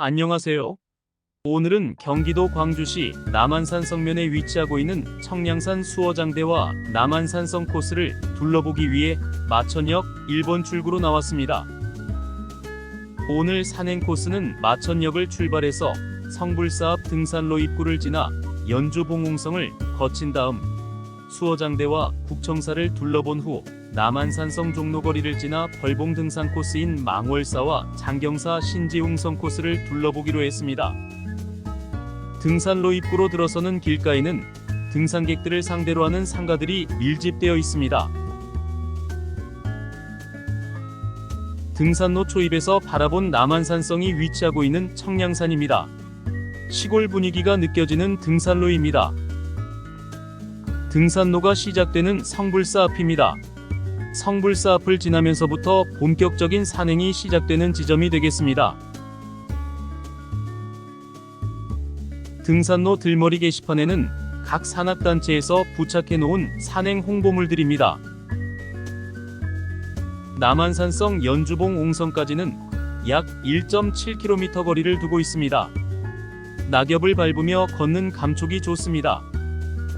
안녕하세요. 오늘은 경기도 광주시 남한산 성면에 위치하고 있는 청량산 수어장대와 남한산성 코스를 둘러보기 위해 마천역 1번 출구로 나왔습니다. 오늘 산행 코스는 마천역을 출발해서 성불사 앞 등산로 입구를 지나 연주봉웅성을 거친 다음 수어장대와 국청사를 둘러본 후 남한산성 종로거리를 지나 벌봉 등산 코스인 망월사와 장경사 신지웅성 코스를 둘러보기로 했습니다. 등산로 입구로 들어서는 길가에는 등산객들을 상대로 하는 상가들이 밀집되어 있습니다. 등산로 초입에서 바라본 남한산성이 위치하고 있는 청량산입니다. 시골 분위기가 느껴지는 등산로입니다. 등산로가 시작되는 성불사 앞입니다. 성불사 앞을 지나면서부터 본격적인 산행이 시작되는 지점이 되겠습니다. 등산로 들머리 게시판에는 각 산악단체에서 부착해 놓은 산행 홍보물들입니다. 남한산성 연주봉 옹성까지는 약 1.7km 거리를 두고 있습니다. 낙엽을 밟으며 걷는 감촉이 좋습니다.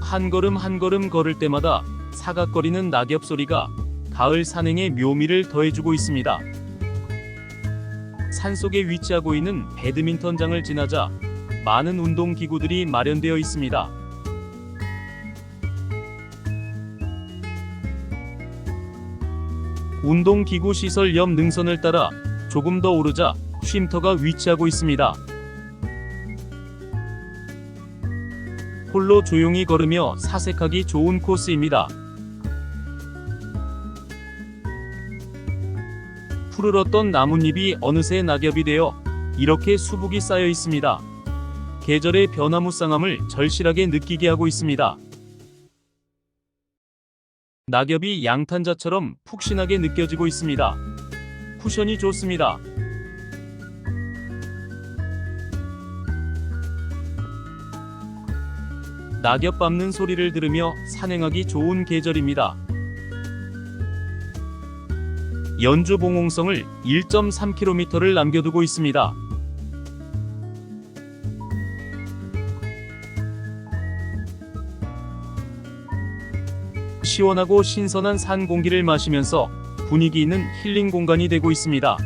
한 걸음 한 걸음 걸을 때마다 사각거리는 낙엽 소리가 가을 산행의 묘미를 더해주고 있습니다. 산속에 위치하고 있는 배드민턴장을 지나자 많은 운동기구들이 마련되어 있습니다. 운동기구 시설 옆 능선을 따라 조금 더 오르자 쉼터가 위치하고 있습니다. 홀로 조용히 걸으며 사색하기 좋은 코스입니다. 푸르렀던 나뭇잎이 어느새 낙엽이 되어 이렇게 수북이 쌓여 있습니다. 계절의 변화무쌍함을 절실하게 느끼게 하고 있습니다. 낙엽이 양탄자처럼 푹신하게 느껴지고 있습니다. 쿠션이 좋습니다. 낙엽 밟는 소리를 들으며 산행하기 좋은 계절입니다. 연주봉웅성을 1.3km를 남겨두고 있습니다. 시원하고 신선한 산 공기를 마시면서 분위기 있는 힐링 공간이 되고 있습니다.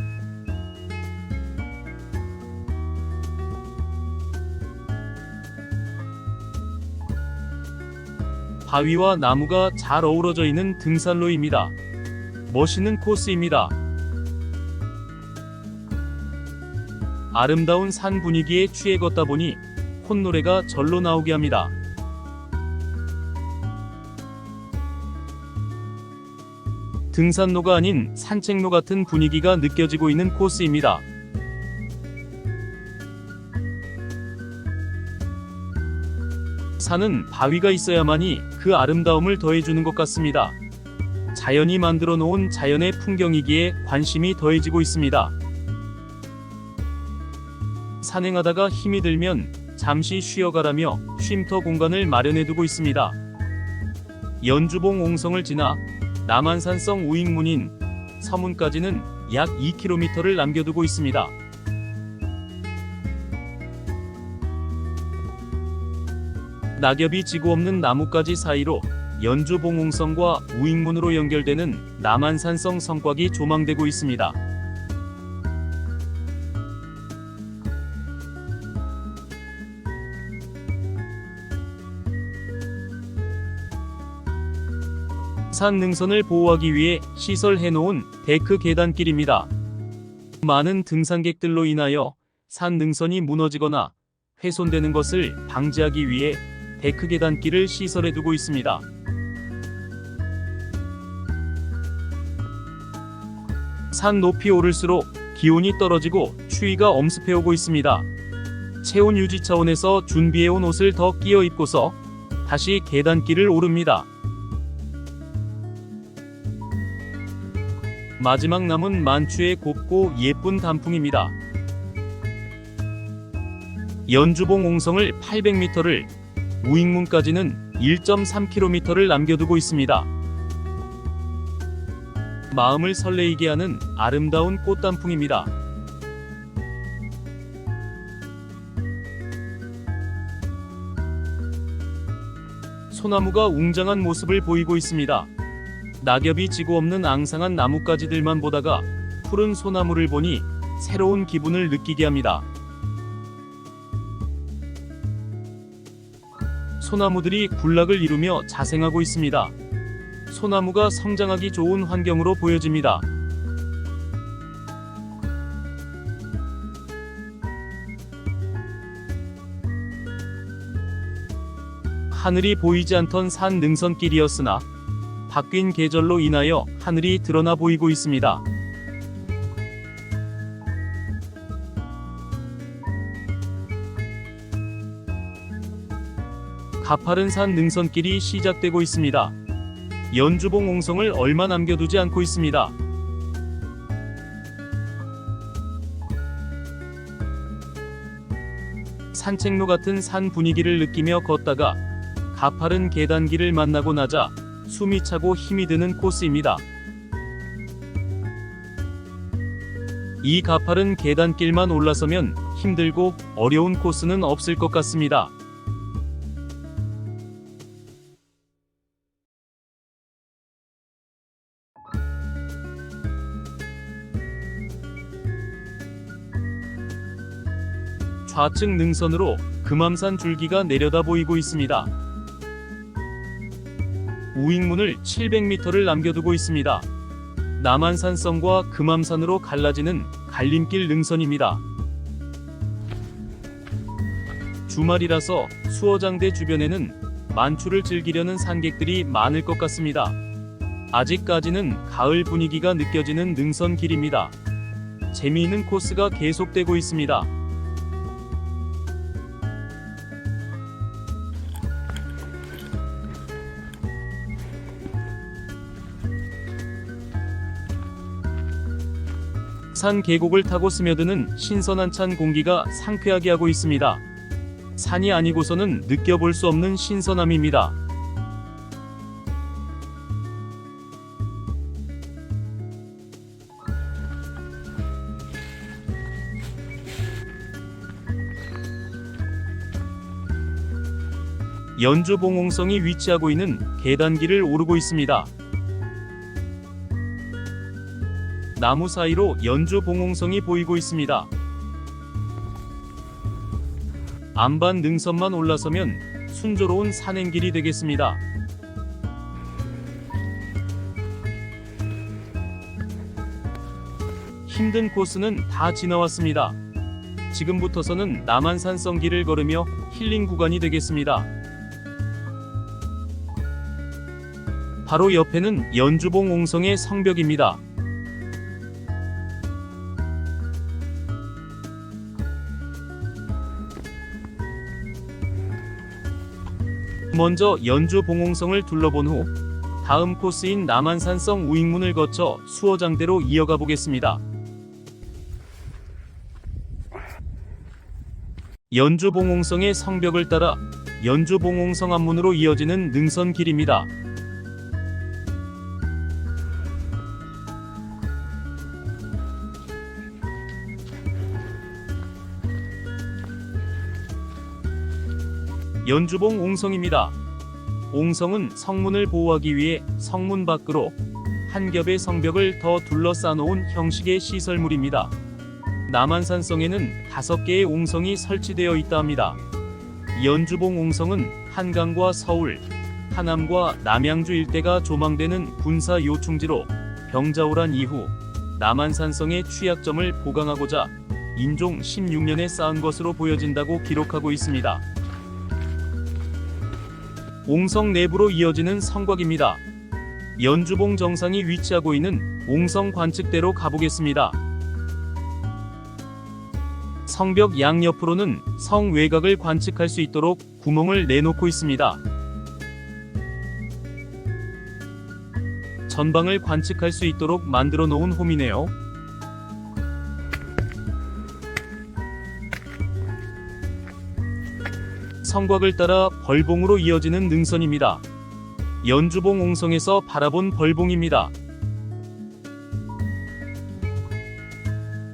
바위와 나무가 잘 어우러져 있는 등산로입니다. 멋있는 코스입니다. 아름다운 산 분위기에 취해 걷다 보니 콧노래가 절로 나오게 합니다. 등산로가 아닌 산책로 같은 분위기가 느껴지고 있는 코스입니다. 산은 바위가 있어야만이 그 아름다움을 더해주는 것 같습니다. 자연이 만들어 놓은 자연의 풍경이기에 관심이 더해지고 있습니다. 산행하다가 힘이 들면 잠시 쉬어가라며 쉼터 공간을 마련해두고 있습니다. 연주봉 옹성을 지나 남한산성 우익문인 서문까지는 약 2km를 남겨두고 있습니다. 낙엽이 지고 없는 나뭇가지 사이로 연주봉웅성과 우익문으로 연결되는 남한산성 성곽이 조망되고 있습니다. 산 능선을 보호하기 위해 시설해 놓은 데크 계단길입니다. 많은 등산객들로 인하여 산 능선이 무너지거나 훼손되는 것을 방지하기 위해 데크 계단길을 시설해 두고 있습니다. 산 높이 오를수록 기온이 떨어지고 추위가 엄습해 오고 있습니다. 체온 유지 차원에서 준비해온 옷을 더 끼워 입고서 다시 계단길을 오릅니다. 마지막 남은 만추의 곱고 예쁜 단풍입니다. 연주봉 옹성을 800m를, 우익문까지는 1.3km를 남겨두고 있습니다. 마음을 설레이게 하는 아름다운 꽃단풍입니다. 소나무가 웅장한 모습을 보이고 있습니다. 낙엽이 지고 없는 앙상한 나뭇가지들만 보다가 푸른 소나무를 보니 새로운 기분을 느끼게 합니다. 소나무들이 군락을 이루며 자생하고 있습니다. 소나무가 성장하기 좋은 환경으로 보여집니다. 하늘이 보이지 않던 산 능선길이었으나 바뀐 계절로 인하여 하늘이 드러나 보이고 있습니다. 가파른 산 능선길이 시작되고 있습니다. 연주봉 옹성을 얼마 남겨두지 않고 있습니다. 산책로 같은 산 분위기를 느끼며 걷다가 가파른 계단길을 만나고 나자 숨이 차고 힘이 드는 코스입니다. 이 가파른 계단길만 올라서면 힘들고 어려운 코스는 없을 것 같습니다. 좌측 능선으로 금암산 줄기가 내려다 보이고 있습니다. 우익문을 700m를 남겨두고 있습니다. 남한산성과 금암산으로 갈라지는 갈림길 능선입니다. 주말이라서 수어장대 주변에는 만추를 즐기려는 산객들이 많을 것 같습니다. 아직까지는 가을 분위기가 느껴지는 능선길입니다. 재미있는 코스가 계속되고 있습니다. 산 계곡을 타고 스며드는 신선한 찬 공기가 상쾌하게 하고 있습니다. 산이 아니고서는 느껴볼 수 없는 신선함입니다. 연주봉옹성이 위치하고 있는 계단길을 오르고 있습니다. 나무 사이로 연주봉옹성이 보이고 있습니다. 안반 능선만 올라서면 순조로운 산행길이 되겠습니다. 힘든 코스는 다 지나왔습니다. 지금부터서는 남한산성길을 걸으며 힐링 구간이 되겠습니다. 바로 옆에는 연주봉옹성의 성벽입니다. 먼저 연주봉옹성을 둘러본 후 다음 코스인 남한산성 우익문을 거쳐 수어장대로 이어가 보겠습니다. 연주봉옹성의 성벽을 따라 연주봉옹성 앞문으로 이어지는 능선길입니다. 연주봉 옹성입니다. 옹성은 성문을 보호하기 위해 성문 밖으로 한 겹의 성벽을 더 둘러싸놓은 형식의 시설물입니다. 남한산성에는 5개의 옹성이 설치되어 있다 합니다. 연주봉 옹성은 한강과 서울, 하남과 남양주 일대가 조망되는 군사 요충지로 병자호란 이후 남한산성의 취약점을 보강하고자 인종 16년에 쌓은 것으로 보여진다고 기록하고 있습니다. 옹성 내부로 이어지는 성곽입니다. 연주봉 정상이 위치하고 있는 옹성 관측대로 가보겠습니다. 성벽 양옆으로는 성 외곽을 관측할 수 있도록 구멍을 내놓고 있습니다. 전방을 관측할 수 있도록 만들어 놓은 홈이네요. 성곽을 따라 벌봉으로 이어지는 능선입니다. 연주봉 옹성에서 바라본 벌봉입니다.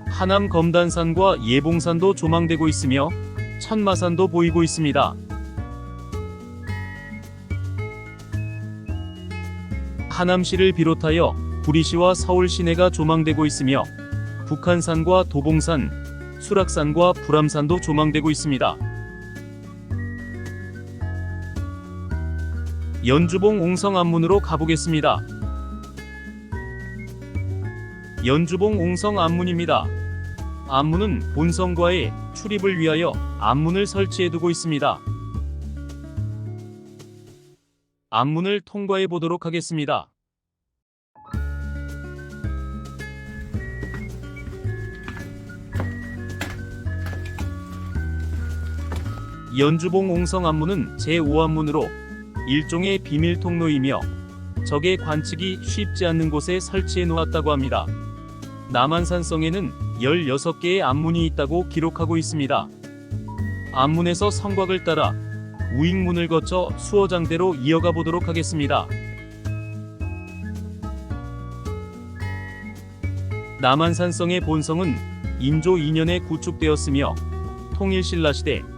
하남 검단산과 예봉산도 조망되고 있으며 천마산도 보이고 있습니다. 하남시를 비롯하여 구리시와 서울 시내가 조망되고 있으며 북한산과 도봉산, 수락산과 불암산도 조망되고 있습니다. 연주봉 옹성 앞문으로 가보겠습니다. 연주봉 옹성 앞문입니다. 앞문은 본성과의 출입을 위하여 앞문을 설치해두고 있습니다. 앞문을 통과해 보도록 하겠습니다. 연주봉 옹성 앞문은 제5앞문으로 일종의 비밀 통로이며 적의 관측이 쉽지 않는 곳에 설치해 놓았다고 합니다. 남한산성에는 16개의 앞문이 있다고 기록하고 있습니다. 앞문에서 성곽을 따라 우익문을 거쳐 수어장대로 이어가 보도록 하겠습니다. 남한산성의 본성은 인조 2년에 구축되었으며 통일신라시대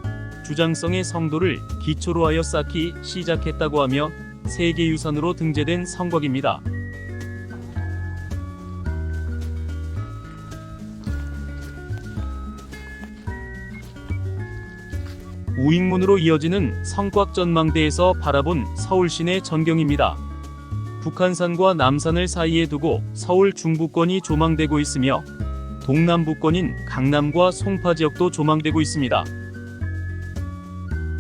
주장성의 성도를 기초로 하여 쌓기 시작했다고 하며 세계유산으로 등재된 성곽입니다. 우익문으로 이어지는 성곽 전망대에서 바라본 서울 시내 전경입니다. 북한산과 남산을 사이에 두고 서울 중부권이 조망되고 있으며 동남부권인 강남과 송파 지역도 조망되고 있습니다.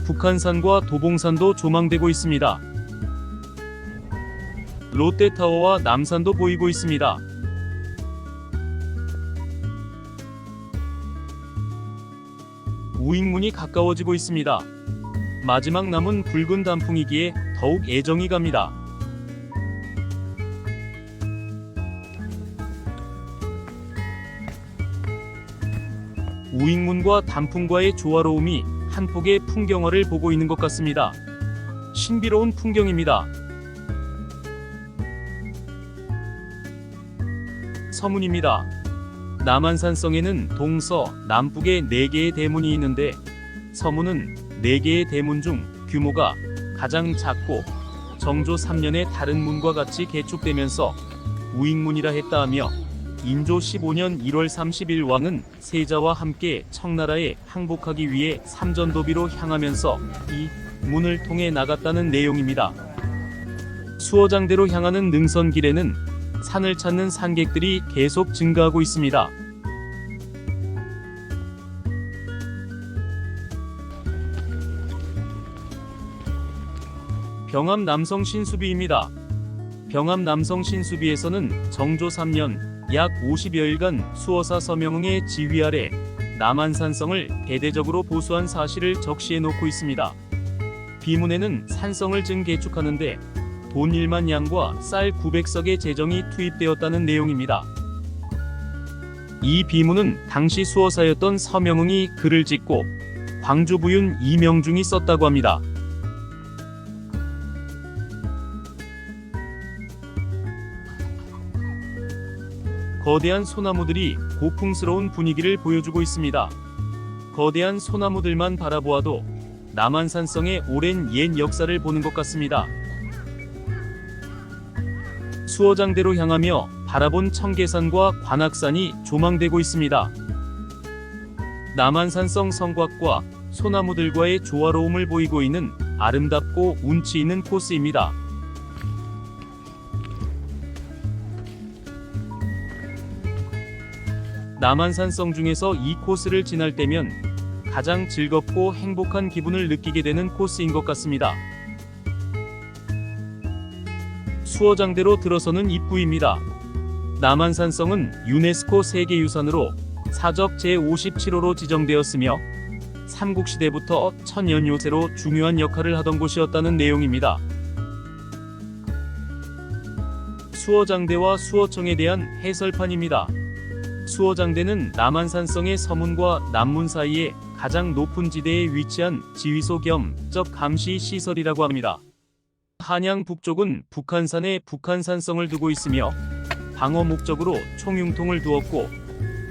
북한산과 도봉산도 조망되고 있습니다. 롯데타워와 남산도 보이고 있습니다. 우익문이 가까워지고 있습니다. 마지막 남은 붉은 단풍이기에 더욱 애정이 갑니다. 우익문과 단풍과의 조화로움이 한 폭의 풍경화를 보고 있는 것 같습니다. 신비로운 풍경입니다. 서문입니다. 남한산성에는 동서, 남북에 4개의 대문이 있는데 서문은 4개의 대문 중 규모가 가장 작고 정조 3년에 다른 문과 같이 개축되면서 우익문이라 했다 하며 인조 15년 1월 30일 왕은 세자와 함께 청나라에 항복하기 위해 삼전도비로 향하면서 이 문을 통해 나갔다는 내용입니다. 수어장대로 향하는 능선길에는 산을 찾는 산객들이 계속 증가하고 있습니다. 병암 남성 신수비입니다. 병암 남성 신수비에서는 정조 3년 약 50여일간 수어사 서명흥의 지휘 아래 남한산성을 대대적으로 보수한 사실을 적시해 놓고 있습니다. 비문에는 산성을 증개축하는데 돈 1만 양과 쌀 900석의 재정이 투입되었다는 내용입니다. 이 비문은 당시 수어사였던 서명흥이 글을 짓고 광주 부윤 이명중이 썼다고 합니다. 거대한 소나무들이 고풍스러운 분위기를 보여주고 있습니다. 거대한 소나무들만 바라보아도 남한산성의 오랜 옛 역사를 보는 것 같습니다. 수어장대로 향하며 바라본 청계산과 관악산이 조망되고 있습니다. 남한산성 성곽과 소나무들과의 조화로움을 보이고 있는 아름답고 운치 있는 코스입니다. 남한산성 중에서 이 코스를 지날 때면 가장 즐겁고 행복한 기분을 느끼게 되는 코스인 것 같습니다. 수어장대로 들어서는 입구입니다. 남한산성은 유네스코 세계유산으로 사적 제57호로 지정되었으며 삼국시대부터 천연요새로 중요한 역할을 하던 곳이었다는 내용입니다. 수어장대와 수어청에 대한 해설판입니다. 수어장대는 남한산성의 서문과 남문 사이에 가장 높은 지대에 위치한 지휘소 겸 적 감시 시설이라고 합니다. 한양 북쪽은 북한산에 북한산성을 두고 있으며 방어 목적으로 총융통을 두었고,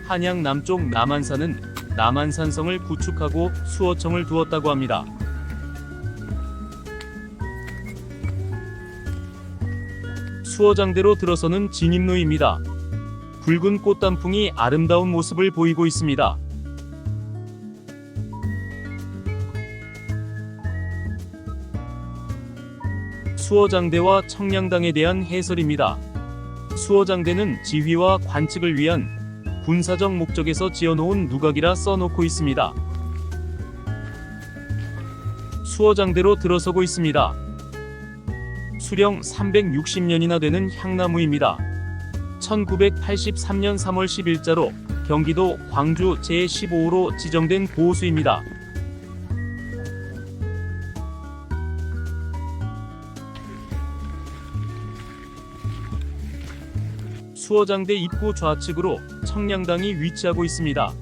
한양 남쪽 남한산은 남한산성을 구축하고 수어청을 두었다고 합니다. 수어장대로 들어서는 진입로입니다. 붉은 꽃단풍이 아름다운 모습을 보이고 있습니다. 수어장대와 청량당에 대한 해설입니다. 수어장대는 지휘와 관측을 위한 군사적 목적에서 지어놓은 누각이라 써놓고 있습니다. 수어장대로 들어서고 있습니다. 수령 360년이나 되는 향나무입니다. 1983년 3월 10일자로 경기도 광주 제15호로 지정된 보호수입니다. 수어장대 입구 좌측으로 청량당이 위치하고 있습니다.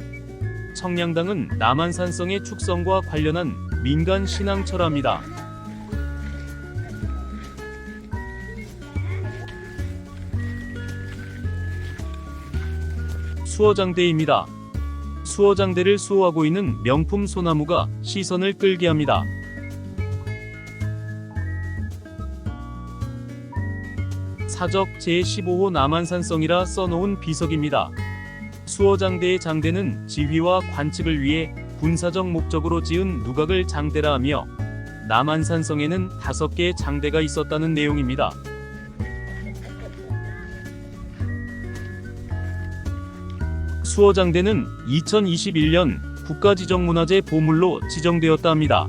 청량당은 남한산성의 축성과 관련한 민간 신앙철화입니다. 수어장대입니다. 수어장대를 수호하고 있는 명품 소나무가 시선을 끌게 합니다. 사적 제15호 남한산성이라 써놓은 비석입니다. 수어장대의 장대는 지휘와 관측을 위해 군사적 목적으로 지은 누각을 장대라 하며 남한산성에는 5개의 장대가 있었다는 내용입니다. 수어장대는 2021년 국가지정문화재 보물로 지정되었다 합니다.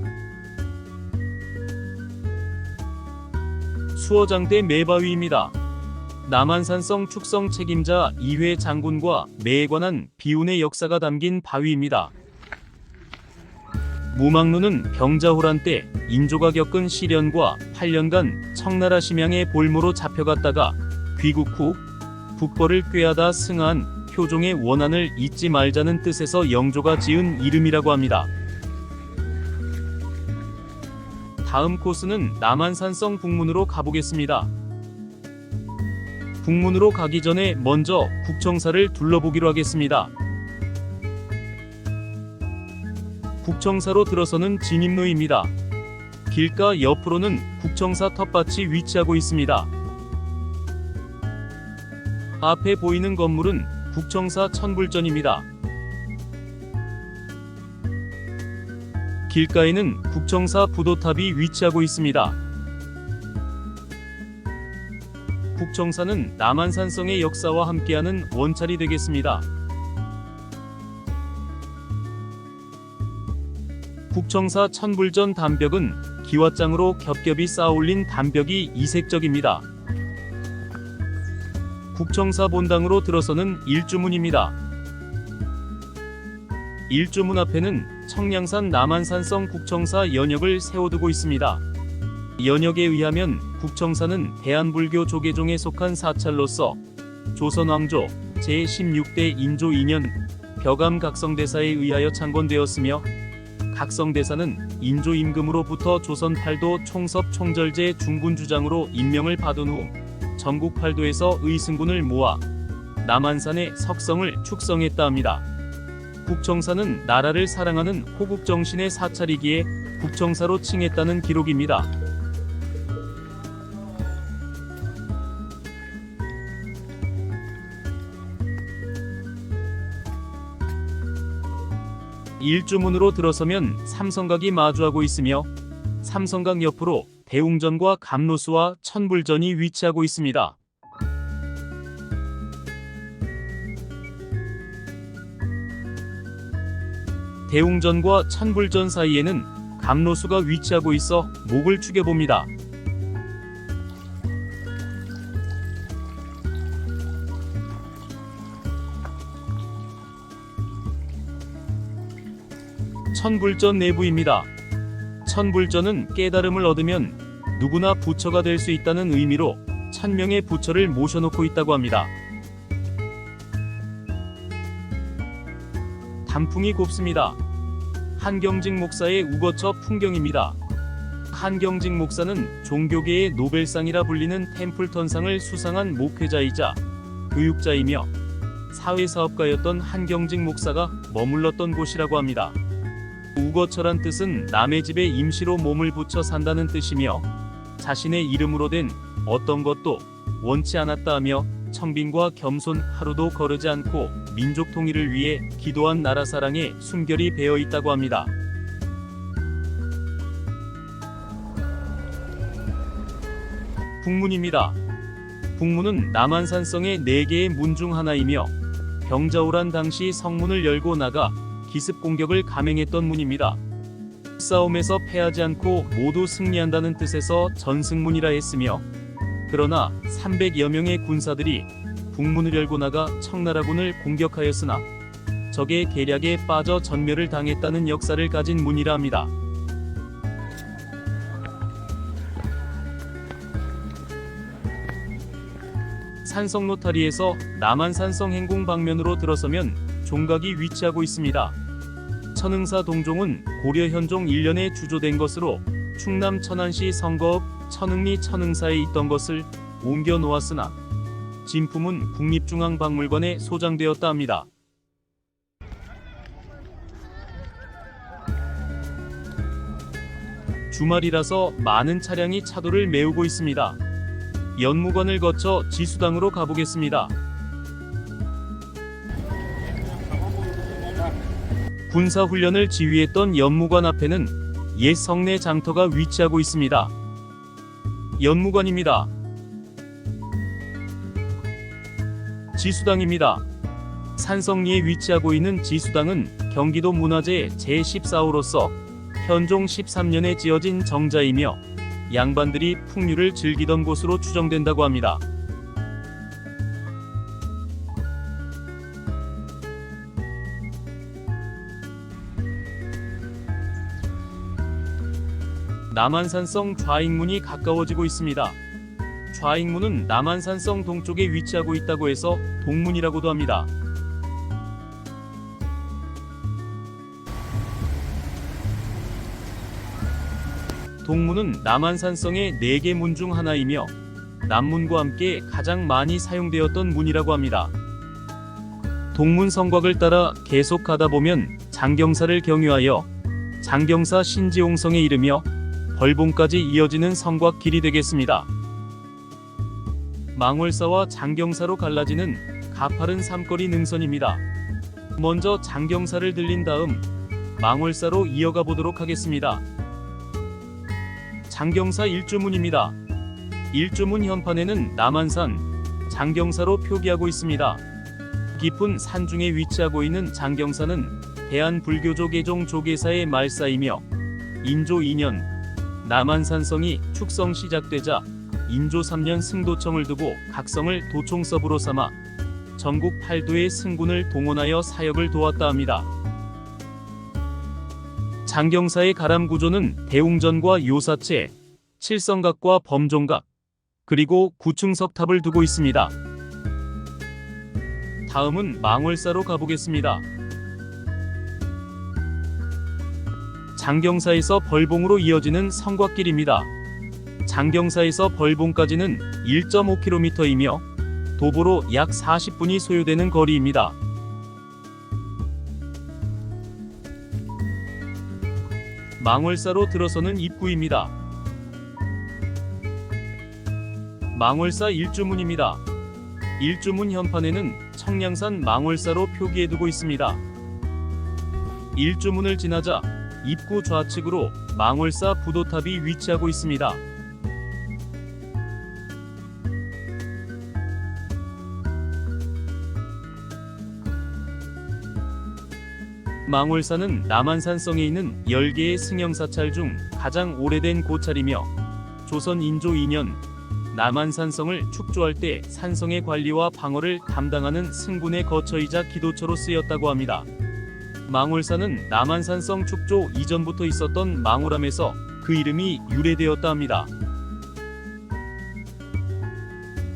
수어장대 매바위입니다. 남한산성 축성 책임자 이회 장군과 매에 관한 비운의 역사가 담긴 바위입니다. 무망루는 병자호란 때 인조가 겪은 시련과 8년간 청나라 심양의 볼모로 잡혀갔다가 귀국 후 국벌을 꾀하다 승하한 효종의 원한을 잊지 말자는 뜻에서 영조가 지은 이름이라고 합니다. 다음 코스는 남한산성 북문으로 가보겠습니다. 북문으로 가기 전에 먼저 국청사를 둘러보기로 하겠습니다. 국청사로 들어서는 진입로입니다. 길가 옆으로는 국청사 텃밭이 위치하고 있습니다. 앞에 보이는 건물은 국청사 천불전입니다. 길가에는 국청사 부도탑이 위치하고 있습니다. 국청사는 남한산성의 역사와 함께하는 원찰이 되겠습니다. 국청사 천불전 담벽은 기와장으로 겹겹이 쌓아올린 담벽이 이색적입니다. 국청사 본당으로 들어서는 일주문입니다. 일주문 앞에는 청량산 남한산성 국청사 연역을 세워두고 있습니다. 연역에 의하면 국청사는 대한불교 조계종에 속한 사찰로서 조선왕조 제16대 인조 2년 벼감 각성대사에 의하여 창건되었으며 각성대사는 인조 임금으로부터 조선 팔도 총섭 총절제 중군주장으로 임명을 받은 후 전국 팔도에서 의승군을 모아 남한산의 석성을 축성했다 합니다. 국청사는 나라를 사랑하는 호국정신의 사찰이기에 국청사로 칭했다는 기록입니다. 일주문으로 들어서면 삼성각이 마주하고 있으며 삼성각 옆으로 대웅전과 감로수와 천불전이 위치하고 있습니다. 대웅전과 천불전 사이에는 감로수가 위치하고 있어 목을 축여봅니다. 천불전 내부입니다. 천불전은 깨달음을 얻으면 누구나 부처가 될 수 있다는 의미로 1000명의 부처를 모셔놓고 있다고 합니다. 단풍이 곱습니다. 한경직 목사의 우거처 풍경입니다. 한경직 목사는 종교계의 노벨상이라 불리는 템플턴상을 수상한 목회자이자 교육자이며 사회사업가였던 한경직 목사가 머물렀던 곳이라고 합니다. 우거처란 뜻은 남의 집에 임시로 몸을 붙여 산다는 뜻이며 자신의 이름으로 된 어떤 것도 원치 않았다 하며 청빈과 겸손 하루도 거르지 않고 민족 통일을 위해 기도한 나라 사랑에 숨결이 배어 있다고 합니다. 북문입니다. 북문은 남한산성의 4개의 문 중 하나이며 병자호란 당시 성문을 열고 나가 기습 공격을 감행했던 문입니다. 싸움에서 패하지 않고 모두 승리한다는 뜻에서 전승문이라 했으며, 그러나 300여 명의 군사들이 북문을 열고 나가 청나라군을 공격하였으나 적의 계략에 빠져 전멸을 당했다는 역사를 가진 문이라 합니다. 산성 로타리에서 남한산성 행궁 방면으로 들어서면 종각이 위치하고 있습니다. 천흥사 동종은 고려 현종 1년에 주조된 것으로 충남 천안시 성거읍 천흥리 천흥사에 있던 것을 옮겨 놓았으나 진품은 국립중앙박물관에 소장되었다 합니다. 주말이라서 많은 차량이 차도를 메우고 있습니다. 연무관을 거쳐 지수당으로 가보겠습니다. 군사훈련을 지휘했던 연무관 앞에는 옛 성내 장터가 위치하고 있습니다. 연무관입니다. 지수당입니다. 산성리에 위치하고 있는 지수당은 경기도 문화재 제14호로서 현종 13년에 지어진 정자이며 양반들이 풍류를 즐기던 곳으로 추정된다고 합니다. 남한산성 좌익문이 가까워지고 있습니다. 좌익문은 남한산성 동쪽에 위치하고 있다고 해서 동문이라고도 합니다. 동문은 남한산성의 4개 문 중 하나이며 남문과 함께 가장 많이 사용되었던 문이라고 합니다. 동문 성곽을 따라 계속 가다 보면 장경사를 경유하여 장경사 신지홍성에 이르며 벌봉까지 이어지는 성곽 길이 되겠습니다. 망월사와 장경사로 갈라지는 가파른 삼거리 능선입니다. 먼저 장경사를 들린 다음 망월사로 이어가 보도록 하겠습니다. 장경사 일주문입니다. 일주문 현판에는 남한산, 장경사로 표기하고 있습니다. 깊은 산중에 위치하고 있는 장경사는 대한불교조 개종 조계사의 말사이며 인조 2년 남한산성이 축성 시작되자 인조 3년 승도청을 두고 각성을 도총섭으로 삼아 전국 8도의 승군을 동원하여 사역을 도왔다 합니다. 장경사의 가람 구조는 대웅전과 요사체, 칠성각과 범종각, 그리고 구층석탑을 두고 있습니다. 다음은 망월사로 가보겠습니다. 장경사에서 벌봉으로 이어지는 성곽길입니다. 장경사에서 벌봉까지는 1.5km이며 도보로 약 40분이 소요되는 거리입니다. 망월사로 들어서는 입구입니다. 망월사 일주문입니다. 일주문 현판에는 청량산 망월사로 표기해두고 있습니다. 일주문을 지나자 입구 좌측으로 망월사 부도탑이 위치하고 있습니다. 망월사는 남한산성에 있는 10개의 승영사찰 중 가장 오래된 고찰이며 조선 인조 2년 남한산성을 축조할 때 산성의 관리와 방어를 담당하는 승군의 거처이자 기도처로 쓰였다고 합니다. 망월사는 남한산성 축조 이전부터 있었던 망월함에서 그 이름이 유래되었다 합니다.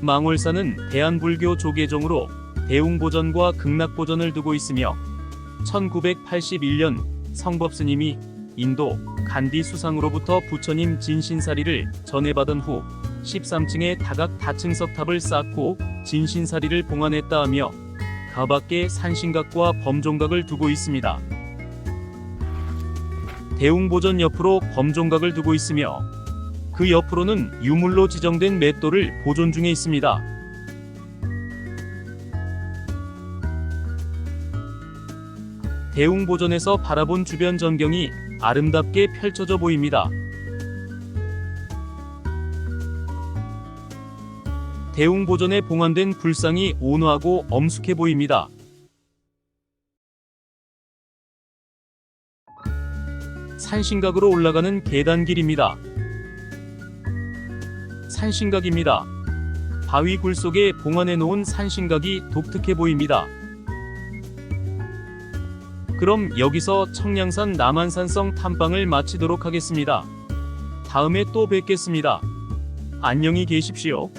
망월사는 대한불교 조계종으로 대웅보전과 극락보전을 두고 있으며 1981년 성법스님이 인도 간디 수상으로부터 부처님 진신사리를 전해받은 후 13층의 다각 다층석탑을 쌓고 진신사리를 봉안했다 하며 가밖에 산신각과 범종각을 두고 있습니다. 대웅보전 옆으로 범종각을 두고 있으며 그 옆으로는 유물로 지정된 맷돌을 보존 중에 있습니다. 대웅보전에서 바라본 주변 전경이 아름답게 펼쳐져 보입니다. 대웅보전에 봉안된 불상이 온화하고 엄숙해 보입니다. 산신각으로 올라가는 계단길입니다. 산신각입니다. 바위 굴 속에 봉안해 놓은 산신각이 독특해 보입니다. 그럼 여기서 청량산 남한산성 탐방을 마치도록 하겠습니다. 다음에 또 뵙겠습니다. 안녕히 계십시오.